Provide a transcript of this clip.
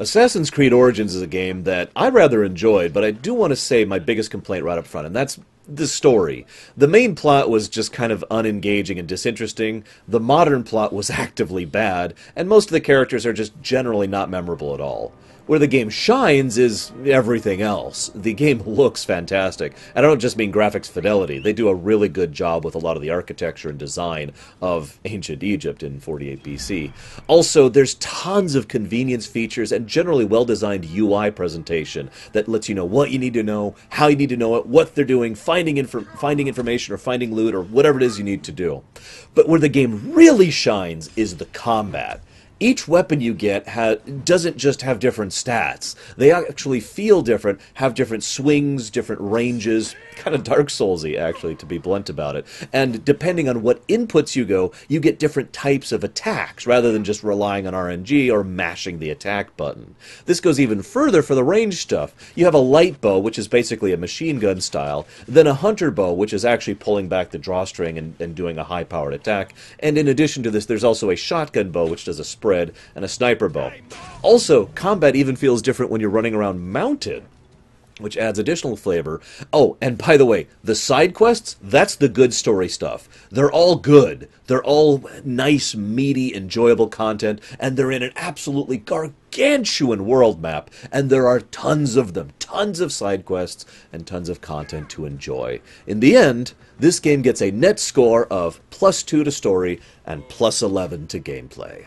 Assassin's Creed Origins is a game that I rather enjoyed, but I do want to say my biggest complaint right up front, and that's the story. The main plot was just kind of unengaging and disinteresting. The modern plot was actively bad, and most of the characters are just generally not memorable at all. Where the game shines is everything else. The game looks fantastic. And I don't just mean graphics fidelity. They do a really good job with a lot of the architecture and design of ancient Egypt in 48 BC. Also, there's tons of convenience features and generally well-designed UI presentation that lets you know what you need to know, how you need to know it, what they're doing, finding information or finding loot or whatever it is you need to do. But where the game really shines is the combat. Each weapon you get doesn't just have different stats. They actually feel different, have different swings, different ranges. Kind of Dark Souls-y, actually, to be blunt about it. And depending on what inputs you go, you get different types of attacks, rather than just relying on RNG or mashing the attack button. This goes even further for the range stuff. You have a light bow, which is basically a machine gun style, then a hunter bow, which is actually pulling back the drawstring and doing a high-powered attack. And in addition to this, there's also a shotgun bow, which does a spread, and a sniper bow. Also, combat even feels different when you're running around mounted, which adds additional flavor. Oh, and by the way, the side quests, that's the good story stuff. They're all good. They're all nice, meaty, enjoyable content, and they're in an absolutely gargantuan world map, and there are tons of them. Tons of side quests and tons of content to enjoy. In the end, this game gets a net score of +2 to story and +11 to gameplay.